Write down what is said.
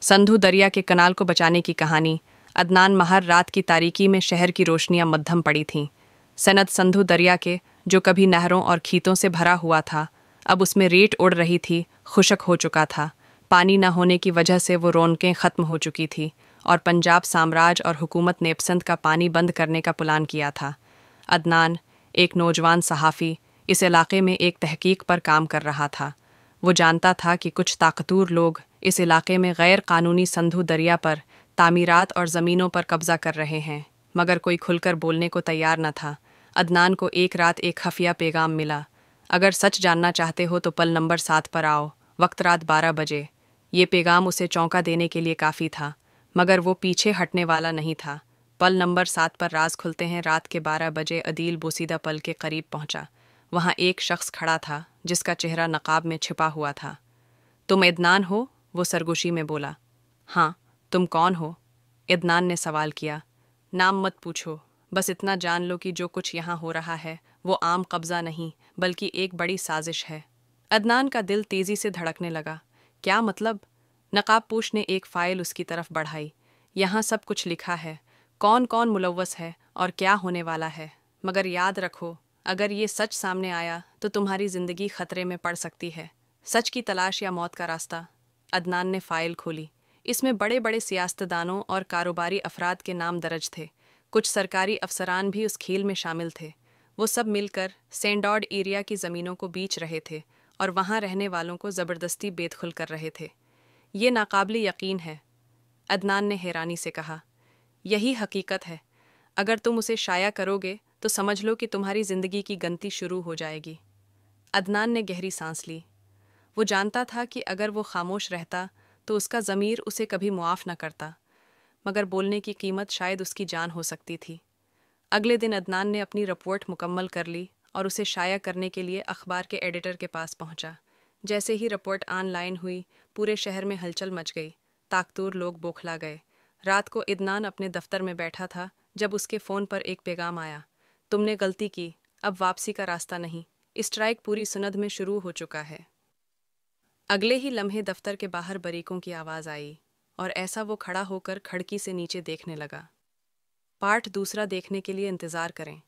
संधु दरिया के कनाल को बचाने की कहानी। अदनान महर रात की तारीकी में शहर की रोशनियां मद्धम पड़ी थीं। सनद संधु दरिया के, जो कभी नहरों और खीतों से भरा हुआ था, अब उसमें रेत उड़ रही थी, खुशक हो चुका था। पानी न होने की वजह से वो रौनकें ख़त्म हो चुकी थी और पंजाब साम्राज्य और हुकूमत ने पसंद का पानी बंद करने का प्लान किया था। अदनान, एक नौजवान सहाफ़ी, इस इलाके में एक तहकीक पर काम कर रहा था। वो जानता था कि कुछ ताकतूर लोग इस इलाके में गैर कानूनी संधु दरिया पर तामीरात और ज़मीनों पर कब्ज़ा कर रहे हैं, मगर कोई खुलकर बोलने को तैयार न था। अदनान को एक रात एक खफिया पैगाम मिला। अगर सच जानना चाहते हो तो पल नंबर 7 पर आओ, वक्त रात 12 बजे। ये पैगाम उसे चौंका देने के लिए काफ़ी था, मगर वो पीछे हटने वाला नहीं था। पल नंबर 7 पर राज खुलते हैं रात के 12 बजे अदील बोसीदा पल के करीब पहुंचा। वहां एक शख्स खड़ा था जिसका चेहरा नकाब में छिपा हुआ था। तुम इदनान हो? वो सरगोशी में बोला। हाँ, तुम कौन हो? इदनान ने सवाल किया। नाम मत पूछो, बस इतना जान लो कि जो कुछ यहाँ हो रहा है वो आम कब्जा नहीं बल्कि एक बड़ी साजिश है। अदनान का दिल तेजी से धड़कने लगा। क्या मतलब? नकाबपोश ने एक फाइल उसकी तरफ बढ़ाई। यहाँ सब कुछ लिखा है, कौन कौन मुलव्वस है और क्या होने वाला है। मगर याद रखो, अगर ये सच सामने आया तो तुम्हारी जिंदगी खतरे में पड़ सकती है। सच की तलाश या मौत का रास्ता। अदनान ने फाइल खोली। इसमें बड़े बड़े सियासतदानों और कारोबारी अफराद के नाम दर्ज थे। कुछ सरकारी अफसरान भी उस खेल में शामिल थे। वो सब मिलकर सेंडॉड एरिया की ज़मीनों को बेच रहे थे और वहाँ रहने वालों को ज़बरदस्ती बेदखल कर रहे थे। ये नाकाबिले यकीन है, अदनान ने हैरानी से कहा। यही हकीकत है। अगर तुम उसे शाया करोगे तो समझ लो कि तुम्हारी ज़िंदगी की गनती शुरू हो जाएगी। अदनान ने गहरी सांस ली। वो जानता था कि अगर वो खामोश रहता तो उसका ज़मीर उसे कभी मुआफ़ न करता, मगर बोलने की कीमत शायद उसकी जान हो सकती थी। अगले दिन अदनान ने अपनी रिपोर्ट मुकम्मल कर ली और उसे शाया करने के लिए अखबार के एडिटर के पास पहुंचा। जैसे ही रिपोर्ट ऑनलाइन हुई, पूरे शहर में हलचल मच गई। ताकतूर लोग बौखला गए। रात को इदनान अपने दफ्तर में बैठा था जब उसके फ़ोन पर एक पैगाम आया। तुमने गलती की, अब वापसी का रास्ता नहीं। स्ट्राइक पूरी सनद में शुरू हो चुका है। अगले ही लम्हे दफ्तर के बाहर बरीकों की आवाज़ आई और ऐसा वो खड़ा होकर खिड़की से नीचे देखने लगा। पार्ट दूसरा देखने के लिए इंतज़ार करें।